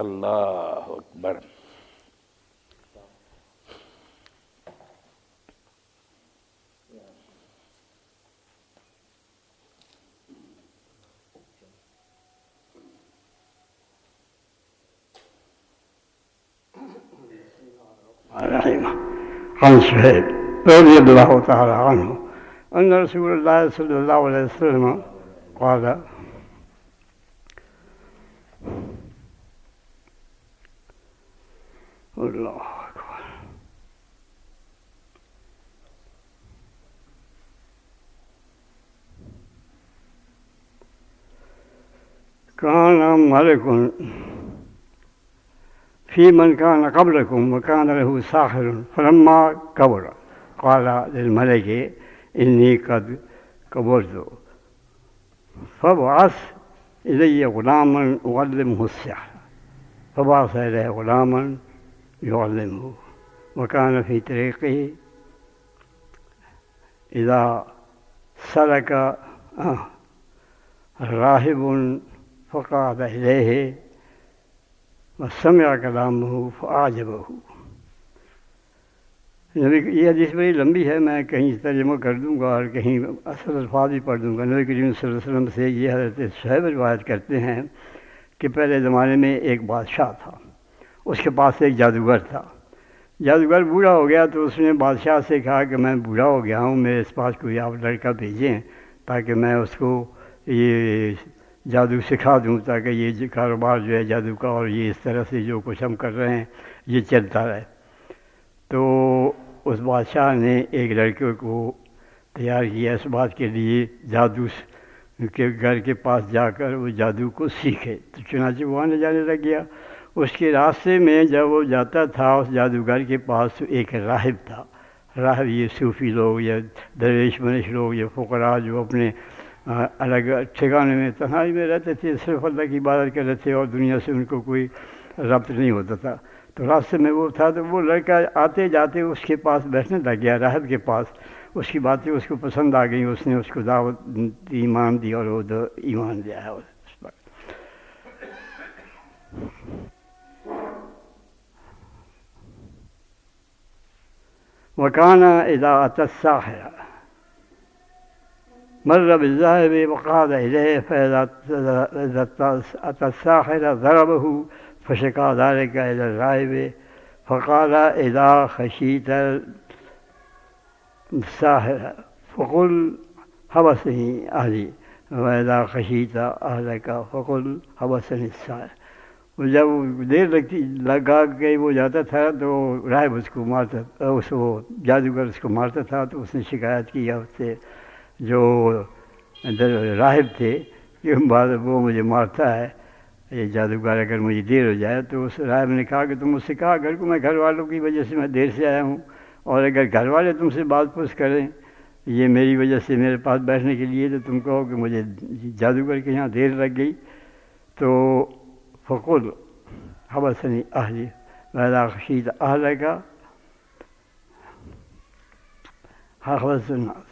اللہ اکبر. عن صہیب رضی اللہ تعالی عنہ ان رسول اللہ صلی اللہ علیہ وسلم قال اللہ اکبر کان ملک في من كان قبلكم وكان له ساحر فلما كبر قال للملك إني قد كبرت فبعث إلي غلاما أعلمه السحر فبعث إليه غلاما يعلمه وكان في طريقه إذا سلك راهب فقعد إليه وسمع كلامه فأعجبه. یہ حدیث بڑی لمبی ہے، میں کہیں ترجمہ کر دوں گا اور کہیں اصل الفاظ بھی پڑھ دوں گا. نبی کریم صلی اللہ علیہ وسلم سے یہ حضرت صہیب روایت کرتے ہیں کہ پہلے زمانے میں ایک بادشاہ تھا، اس کے پاس ایک جادوگر تھا. جادوگر بوڑھا ہو گیا تو اس نے بادشاہ سے کہا کہ میں بوڑھا ہو گیا ہوں، میرے اس پاس کوئی آپ لڑکا بھیجیں تاکہ میں اس کو یہ جادو سکھا دوں، تاکہ یہ کاروبار جو ہے جادو کا اور یہ اس طرح سے جو کچھ ہم کر رہے ہیں یہ چلتا رہے. تو اس بادشاہ نے ایک لڑکے کو تیار کیا اس بات کے لیے جادو کے گھر کے پاس جا کر وہ جادو کو سیکھے. تو چنانچہ وہ آنے جانے لگ گیا. اس کے راستے میں جب وہ جاتا تھا اس جادوگر کے پاس تو ایک راہب تھا. راہب یہ صوفی لوگ یا درویش منش لوگ یا فقراء جو اپنے الگ ٹھکانے میں تنہائی میں رہتے تھے، صرف اللہ کی عبادت کرتے تھے اور دنیا سے ان کو کوئی ربط نہیں ہوتا تھا. تو راستے میں وہ تھا تو وہ لڑکا آتے جاتے اس کے پاس بیٹھنے لگ گیا، راہب کے پاس. اس کی باتیں اس کو پسند آ گئیں، اس نے اس کو دعوت دی، ایمان دی اور وہ ایمان دیا ہے اس پر. وَكَانَ إِذَا أَتَى السَّاحِرَ مر بالذهب وقعد إليه فإذا أتى الساحر ضربه فشكى ذلك إلى الراهب فقال إذا خشيت الساحر فقل حبسني أهلي وإذا خشيت أهلك فقل حبسني الساحر. جب دیر لگا کہ وہ جاتا تھا تو راہب اس کو مارتا، اس کو جادوگر اس کو مارتا تھا. تو اس نے شکایت کی اس سے جو راہب تھے کہ وہ مجھے مارتا ہے یہ جادوگر، اگر مجھے دیر ہو جائے. تو اس راہب نے کہا کہ تم مجھ سے کہا گھر کو، میں گھر والوں کی وجہ سے میں دیر سے آیا ہوں، اور اگر گھر والے تم سے بات پوچھ کریں یہ میری وجہ سے میرے پاس بیٹھنے کے لیے تو تم کہو کہ مجھے جادوگر کے یہاں دیر لگ گئی. تو فقل حبسنی اہلی وإذا خشیت اہلک حبس الناس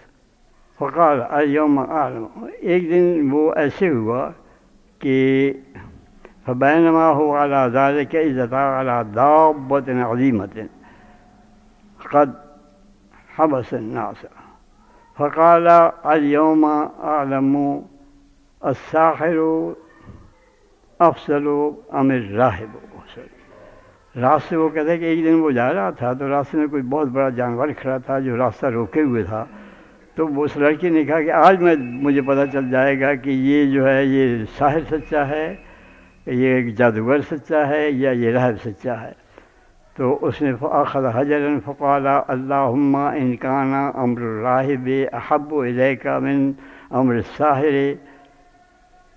فقال اليوم أعلم. ایک دن وہ ایسے ہوا کہ فبینما هو على ذلك إذ أتى على دابة عظيمة قد حبس الناس فقال اليوم أعلم الساحر افضل ام الراہب. راستے وہ کہتے ہیں کہ ایک دن وہ جا رہا تھا تو راستے میں کوئی بہت بڑا جانور کھڑا تھا جو راستہ روکے ہوئے تھا. تو اس لڑکی نے کہا کہ آج مجھے پتہ چل جائے گا کہ یہ جو ہے یہ ساحر سچا ہے، یہ جادوگر سچا ہے یا یہ راہب سچا ہے. تو اس نے فأخذ حجرا فقال اللهم إن كان أمر الراهب أحب إليك من أمر الساحر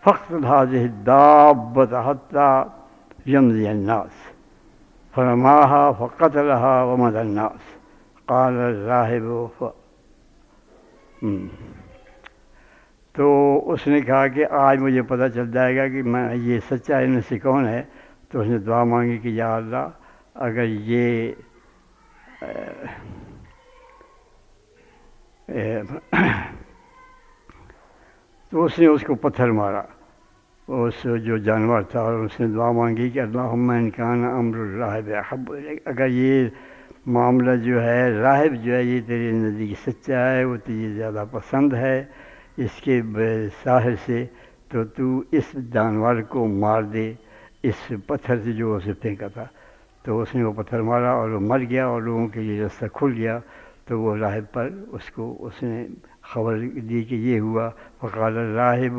فاقتل هذه الدابة حتى يمضي الناس فرماها فقتلها ومضى الناس. قال الراهب تو اس نے کہا کہ آج مجھے پتہ چل جائے گا کہ میں یہ سچا ان میں سے کون ہے. تو اس نے دعا مانگی کہ یا اللہ اگر یہ تو اس نے اس کو پتھر مارا. اس جو جانور تھا، اور اس نے دعا مانگی کہ اللہم ان کان امر الراہب احب الیک، اگر یہ معاملہ جو ہے راہب جو ہے یہ تیرے نزدیک سچا ہے، وہ تجھے زیادہ پسند ہے اس کے ساحر سے، تو اس جانور کو مار دے اس پتھر سے جو اسے پھینکا تھا۔ تو اس نے وہ پتھر مارا اور وہ مر گیا اور لوگوں کے لیے رستہ کھل گیا۔ تو وہ راہب پر اس نے خبر دی کہ یہ ہوا۔ فقال الراہب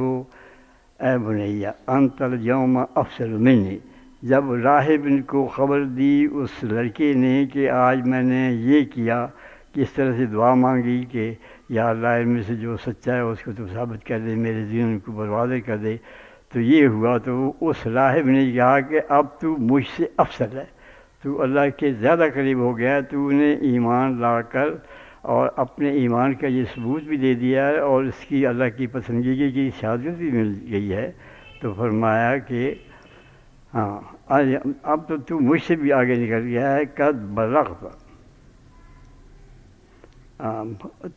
اے بنیا انت اليوم افضل منی، جب راہب کو خبر دی اس لڑکے نے کہ آج میں نے یہ کیا، کس طرح سے دعا مانگی کہ یا اللہ ان میں سے جو سچا ہے اس کو تو ثابت کر دے، میرے دین کو برباد کر دے، تو یہ ہوا۔ تو اس راہب نے کہا کہ اب تو مجھ سے افضل ہے، تو اللہ کے زیادہ قریب ہو گیا، تو نے ایمان لا کر اور اپنے ایمان کا یہ ثبوت بھی دے دیا ہے اور اس کی اللہ کی پسندیدگی کی شہادت بھی مل گئی ہے۔ تو فرمایا کہ ہاں اب تو مجھ سے بھی آگے نکل گیا ہے، قد بلغت۔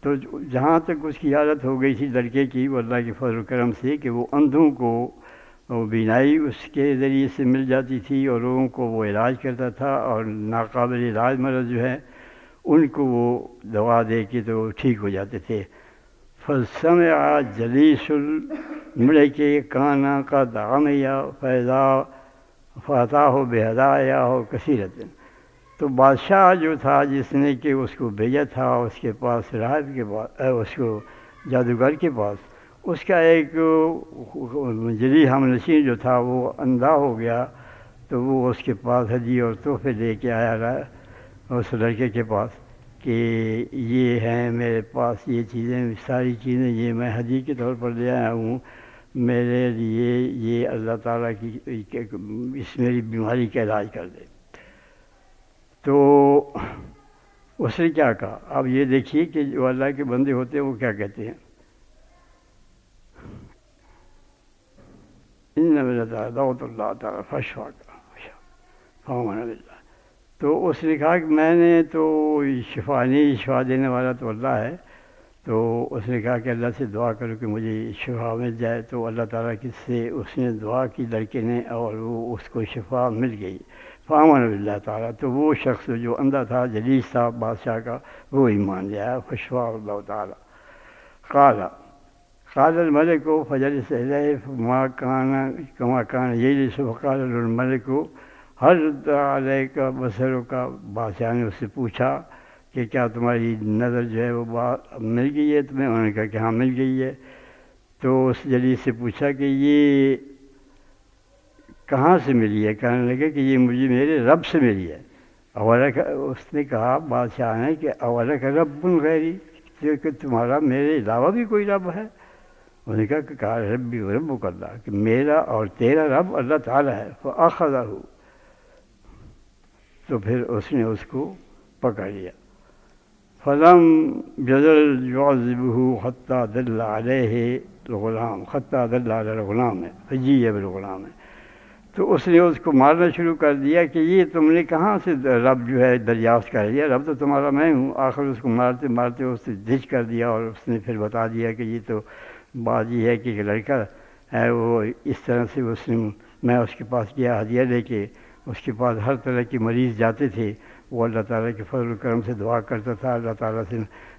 تو جہاں تک اس کی عادت ہو گئی تھی لڑکے کی، وہ اللہ کے فضل و کرم سے کہ وہ اندھوں کو وہ بینائی اس کے ذریعے سے مل جاتی تھی اور لوگوں کو وہ علاج کرتا تھا، اور ناقابل علاج مرض جو ہے ان کو وہ دوا دے کے تو ٹھیک ہو جاتے تھے۔ فسمع جلیس الملک کان قد عمی فاتاہ بہدایہ کثیرۃ، تو بادشاہ جو تھا جس نے کہ اس کو بھیجا تھا اس کے پاس راہب کے پاس، اس کو جادوگر کے پاس، اس کا ایک جلی ہم نشین جو تھا وہ اندھا ہو گیا، تو وہ اس کے پاس ہدیے اور تحفے لے کے آیا اس لڑکے کے پاس کہ یہ ہیں میرے پاس یہ چیزیں، ساری چیزیں یہ میں ہدیے کے طور پر لے آیا ہوں، میرے لیے یہ اللہ تعالیٰ کی اس میری بیماری کا علاج کر دے۔ تو اس نے کیا کہا؟ اب یہ دیکھیے کہ جو اللہ کے بندے ہوتے ہیں وہ کیا کہتے ہیں، ان میں دعوت اللہ تعالیٰ فشفا فآمن باللہ۔ تو اس نے کہا کہ میں نے تو شفا نہیں، شفا دینے والا تو اللہ ہے۔ تو اس نے کہا کہ اللہ سے دعا کرو کہ مجھے شفا مل جائے۔ تو اللہ تعالیٰ کی سے اس نے دعا کی لڑکے نے اور وہ اس کو شفا مل گئی، فآمن باللہ تعالیٰ۔ تو وہ شخص جو اندھا تھا، جلیس تھا بادشاہ کا، وہ ایمان لے آیا، فشفا اللہ تعالیٰ۔ قال الملک فجلس الیہ کما کان یجلس، فقال الملک ہل رد علیک بصرک، بادشاہ نے اس سے پوچھا کہ کیا تمہاری نظر جو ہے وہ مل گئی ہے تمہیں؟ انہوں نے کہا کہ ہاں مل گئی ہے۔ تو اس جلیس سے پوچھا کہ یہ کہاں سے ملی ہے؟ کہنے لگے کہ یہ مجھے میرے رب سے ملی ہے۔ اس نے کہا بادشاہ نے کہ اولک رب غیری، کہ تمہارا میرے علاوہ بھی کوئی رب ہے؟ انہوں نے کہا کہ ربی و ربک اللہ، کہ میرا اور تیرا رب اللہ تعالیٰ ہے۔ فأخذہ، تو پھر اس نے اس کو پکڑ لیا۔ فلم یزل یعذبہ حتی دل علیہ الغلام، حتی دل علی الغلام ہے، فجیء بالغلام ہے۔ تو اس نے اس کو مارنا شروع کر دیا کہ یہ تم نے کہاں سے رب جو ہے دریافت کر لیا؟ رب تو تمہارا میں ہوں۔ آخر اس کو مارتے مارتے اس نے دھچ کر دیا اور اس نے پھر بتا دیا کہ یہ تو بات یہ ہے کہ ایک لڑکا ہے، وہ اس طرح سے میں اس کے پاس گیا ہدیہ لے کے، اس کے پاس ہر طرح کے مریض جاتے تھے، وہ اللہ تعالیٰ کے فضل و کرم سے دعا کرتا تھا اللہ تعالیٰ سے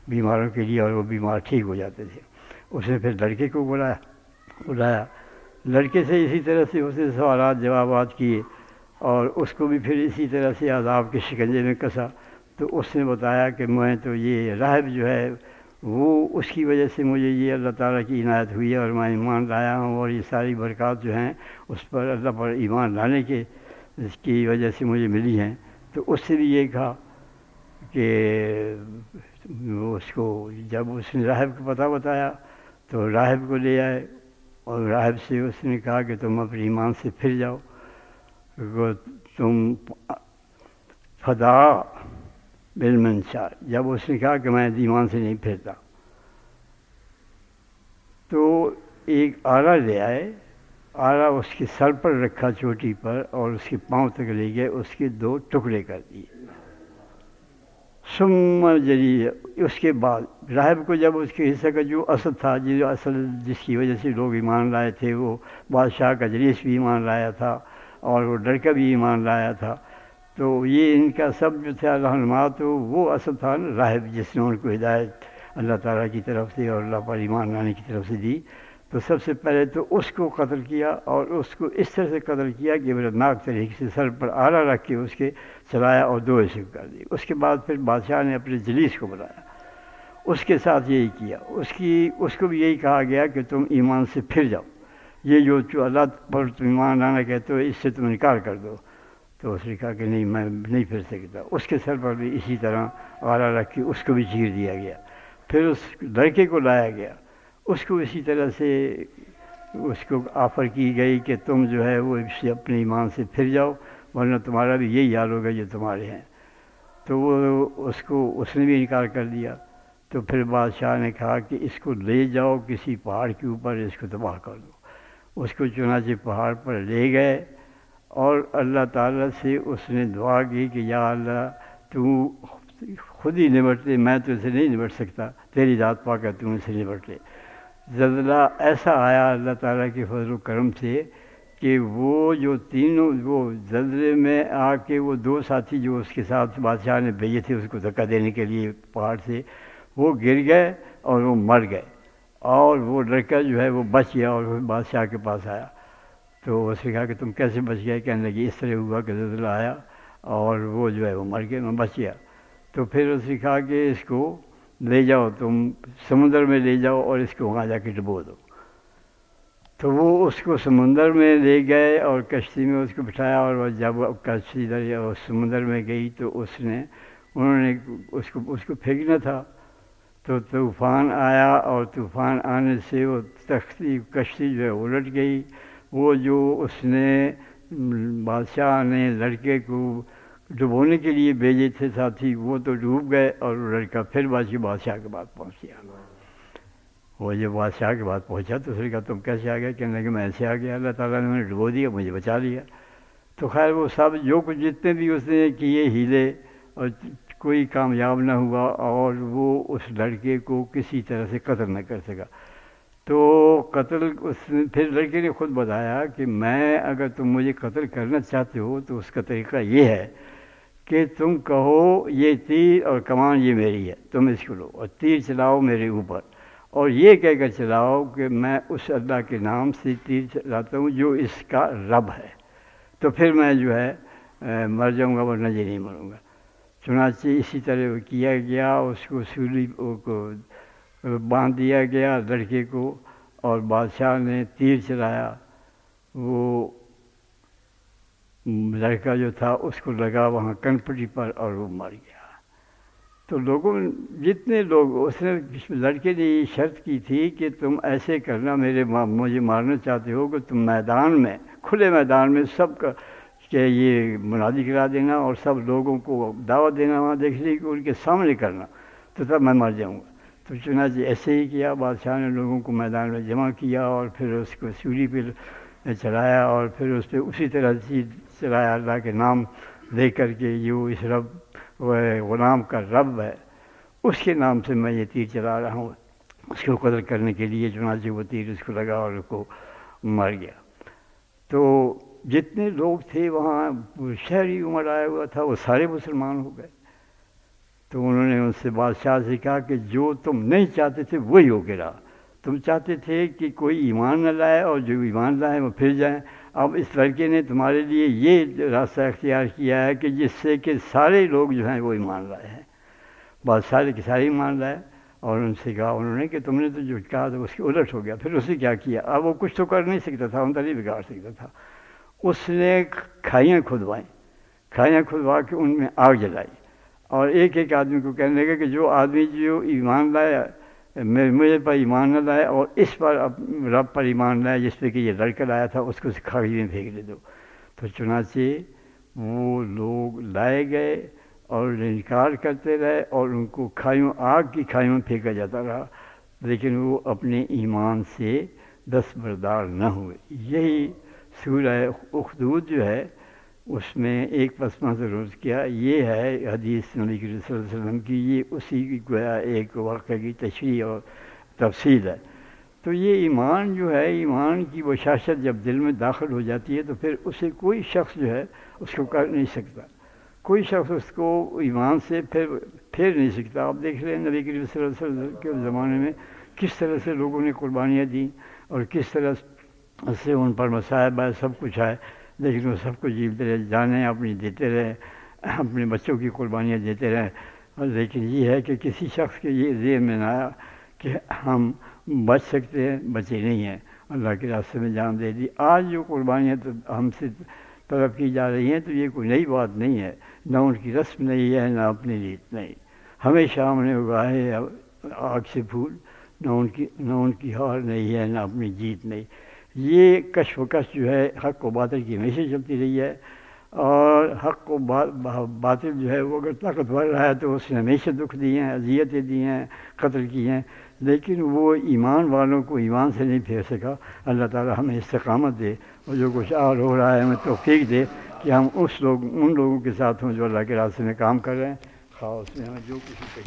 بیماروں کے لیے، اور وہ بیمار ٹھیک ہو جاتے تھے۔ اس نے پھر لڑکے کو بلایا، لڑکے سے اسی طرح سے اس نے سوالات جوابات کیے اور اس کو بھی پھر اسی طرح سے عذاب کے شکنجے میں کسا۔ تو اس نے بتایا کہ میں تو یہ راہب جو ہے وہ اس کی وجہ سے مجھے یہ اللہ تعالیٰ کی عنایت ہوئی ہے اور میں ایمان لایا ہوں، اور یہ ساری برکات جو ہیں اس پر اللہ پر ایمان لانے کے اس کی وجہ سے مجھے ملی ہیں۔ تو اس سے بھی یہ کہا کہ اس کو جب اس نے راہب کو پتہ بتایا تو راہب کو لے آئے، اور راہب سے اس نے کہا کہ تم اپنے ایمان سے پھر جاؤ، تم فدا بالمنشا۔ جب اس نے کہا کہ میں ایمان سے نہیں پھرتا، تو ایک آرا لے آئے، آرا اس کے سر پر رکھا چوٹی پر، اور اس کے پاؤں تک لے گئے، اس کے 2 ٹکڑے کر دیے۔ ثم جری، اس کے بعد راہب کو جب اس کے حصہ کا جو اصل تھا، جو اصل جس کی وجہ سے لوگ ایمان لائے تھے، وہ بادشاہ کا جلیس بھی ایمان لایا تھا اور وہ لڑکا بھی ایمان لایا تھا، تو یہ ان کا سب جو تھا رہنما، تو وہ اصل تھا نا راہب، جس نے ان کو ہدایت اللہ تعالیٰ کی طرف سے اور اللہ پر ایمان لانے کی طرف سے دی. تو سب سے پہلے تو اس کو قتل کیا، اور اس کو اس طرح سے قتل کیا کہ بردناک طریقے سے سر پر آلہ رکھ کے اس کے چلایا اور دو حصے کر دی. اس کے بعد پھر بادشاہ نے اپنے جلیس کو بلایا، اس کے ساتھ یہی کیا. اس کو بھی یہی کہا گیا کہ تم ایمان سے پھر جاؤ، یہ جو اللہ پر تم ایمان لانا کہتے ہو اس سے تم انکار کر دو. تو اس نے کہا کہ نہیں، میں نہیں پھر سکتا. اس کے سر پر بھی اسی طرح آلہ رکھ کے اس کو بھی چیر دیا گیا. پھر اس لڑکے کو لایا گیا، اس کو اسی طرح سے اس کو آفر کی گئی کہ تم جو ہے وہ اپنے ایمان سے پھر جاؤ، ورنہ تمہارا بھی یہی حال ہوگا جو تمہارے ہیں. تو وہ اس نے بھی انکار کر دیا. تو پھر بادشاہ نے کہا کہ اس کو لے جاؤ کسی پہاڑ کے اوپر، اس کو تباہ کر دو. اس کو چنانچہ پہاڑ پر لے گئے، اور اللہ تعالیٰ سے اس نے دعا کی کہ یا اللہ تو خود ہی نمٹ لے، میں تو اسے نہیں نمٹ سکتا، تیری ذات پاک ہے، تم اسے نمٹ لے. زلزلہ ایسا آیا اللہ تعالیٰ کے فضل و کرم سے کہ وہ جو تینوں، وہ زلزلے میں آ کے وہ دو ساتھی جو اس کے ساتھ بادشاہ نے بھیجے تھے اس کو دھکا دینے کے لیے پہاڑ سے، وہ گر گئے اور وہ مر گئے، اور وہ لڑکا جو ہے وہ بچ گیا اور وہ بادشاہ کے پاس آیا. تو اس نے کہا کہ تم کیسے بچ گئے؟ کہنے لگے اس طرح ہوا کہ زلزلہ آیا اور وہ جو ہے وہ مر گیا، میں بچ گیا. تو پھر اس نے کہا کہ اس کو لے جاؤ، تم سمندر میں لے جاؤ اور اس کو وہاں جا کے ڈبو دو. تو وہ اس کو سمندر میں لے گئے اور کشتی میں اس کو بٹھایا، اور جب کشتی دریا سمندر میں گئی تو انہوں نے اس کو پھینکنا تھا. تو طوفان آیا، اور طوفان آنے سے وہ کشتی جو ہے الٹ گئی. وہ جو اس نے بادشاہ نے لڑکے کو ڈبونے کے لیے بھیجے تھے ساتھی، وہ تو ڈوب گئے، اور وہ لڑکا پھر بادشاہ کے بعد پہنچ گیا. وہ جب بادشاہ کے بعد پہنچا تو اس نے کہا تم کیسے آ گئے؟ کہنے لگے میں ایسے آ گیا، اللہ تعالیٰ نے مجھے ڈبو دیا، مجھے بچا لیا. تو خیر وہ سب جو کچھ جتنے بھی اس نے کیے ہیلے، اور کوئی کامیاب نہ ہوا، اور وہ اس لڑکے کو کسی طرح سے قتل نہ کر سکا. تو قتل پھر لڑکے نے خود بتایا کہ میں اگر تم مجھے قتل کرنا چاہتے ہو تو اس کا طریقہ یہ ہے کہ تم کہو یہ تیر اور کمان یہ میری ہے، تم اس کو لو اور تیر چلاؤ میرے اوپر، اور یہ کہہ کر چلاؤ کہ میں اس اللہ کے نام سے تیر چلاتا ہوں جو اس کا رب ہے، تو پھر میں جو ہے مر جاؤں گا، ورنہ یہ نہیں مروں گا. چنانچہ اسی طرح کیا گیا، اس کو سولی کو باندھ دیا گیا لڑکے کو، اور بادشاہ نے تیر چلایا. وہ لڑکا جو تھا اس کو لگا وہاں کنپٹی پر اور وہ مر گیا. تو جتنے لوگ اس نے لڑکے نے یہ شرط کی تھی کہ تم ایسے کرنا، مجھے مارنا چاہتے ہو کہ تم میدان میں، کھلے میدان میں سب کا کہ یہ منادی کرا دینا اور سب لوگوں کو دعوت دینا وہاں دیکھنے کی، ان کے سامنے کرنا، تو تب میں مر جاؤں گا. تو چنانچہ ایسے ہی کیا، بادشاہ نے لوگوں کو میدان میں جمع کیا اور پھر اس کو سولی پہ چڑھایا، اور پھر اس پہ اسی طرح چلایا اللہ کے نام لے کر کے، جو اس رب غلام کا رب ہے اس کے نام سے میں یہ تیر چلا رہا ہوں اس کو قتل کرنے کے لیے. چنانچہ وہ تیر اس کو لگا اور اس کو مر گیا. تو جتنے لوگ تھے وہاں، شہری عمر آیا ہوا تھا، وہ سارے مسلمان ہو گئے. تو انہوں نے ان سے بادشاہ سے کہا کہ جو تم نہیں چاہتے تھے وہی ہو کے رہا. تم چاہتے تھے کہ کوئی ایمان نہ لائے اور جو ایمان لائے وہ پھر جائیں. اب اس لڑکے نے تمہارے لیے یہ راستہ اختیار کیا ہے کہ جس سے کہ سارے لوگ جو ہیں وہ ایمان لائے ہیں. بادشاہ کے سارے ایمان لائے، اور ان سے کہا انہوں نے کہ تم نے تو جو کہا تھا اس کے الٹ ہو گیا. پھر اس نے کیا کیا؟ اب وہ کچھ تو کر نہیں سکتا تھا، ان کا نہیں بگاڑ سکتا تھا. اس نے کھائیاں کھدوائیں، کھائیاں کھدوا کے ان میں آگ جلائی، اور ایک ایک آدمی کو کہنے لگا کہ جو آدمی جو ایمان لائے، مجھے پر ایمان نہ لائے اور اس پر رب پر ایمان لائے جس پہ کہ یہ لڑکا لایا تھا، اس کو کھائی میں پھینک دے دو. تو چنانچہ وہ لوگ لائے گئے اور انکار کرتے رہے، اور ان کو آگ کی کھائیوں میں پھینکا جاتا رہا، لیکن وہ اپنے ایمان سے دستبردار نہ ہوئے. یہی سورہ اخدود جو ہے اس میں ایک پس منظر روز کیا، یہ ہے حدیث نبی کریم صلی اللہ علیہ وسلم کی، یہ اسی کی گویا ایک واقعہ کی تشریح اور تفصیل ہے۔ تو یہ ایمان جو ہے، ایمان کی بشاشت جب دل میں داخل ہو جاتی ہے تو پھر اسے کوئی شخص جو ہے اس کو کر نہیں سکتا، کوئی شخص اس کو ایمان سے پھیر نہیں سکتا۔ آپ دیکھ لیں نبی کریم صلی اللہ علیہ وسلم کے زمانے میں کس طرح سے لوگوں نے قربانیاں دیں اور کس طرح سے ان پر مصائب آئے، سب کچھ آئے، لیکن وہ سب کچھ جیتے رہے، جانیں اپنی دیتے رہے، اپنے بچوں کی قربانیاں دیتے رہے۔ لیکن یہ ہے کہ کسی شخص کے یہ ذہن میں نہ آیا کہ ہم بچ سکتے ہیں، بچے نہیں ہیں، اللہ کے راستے میں جان دے دی۔ آج جو قربانیاں تو ہم سے طلب کی جا رہی ہیں تو یہ کوئی نئی بات نہیں ہے، نہ ان کی رسم نہیں ہے، نہ اپنی ریت نہیں۔ ہمیشہ ہم نے اگائے آگ سے پھول، نہ ان کی ہار نہیں ہے، نہ اپنی جیت نہیں۔ یہ کش و کش جو ہے حق و باطل کی ہمیشہ چلتی رہی ہے، اور حق و باطل جو ہے وہ اگر طاقتور رہا ہے تو اس نے ہمیشہ دکھ دیے ہیں، اذیتیں دی ہیں، قتل کیے ہیں، لیکن وہ ایمان والوں کو ایمان سے نہیں پھیر سکا۔ اللہ تعالی ہمیں استقامت دے، اور جو کچھ اور ہو رہا ہے ہمیں توفیق دے کہ ہم ان لوگوں کے ساتھ ہوں جو اللہ کے راستے میں کام کر رہے ہیں، خواہ اس میں ہمیں جو کچھ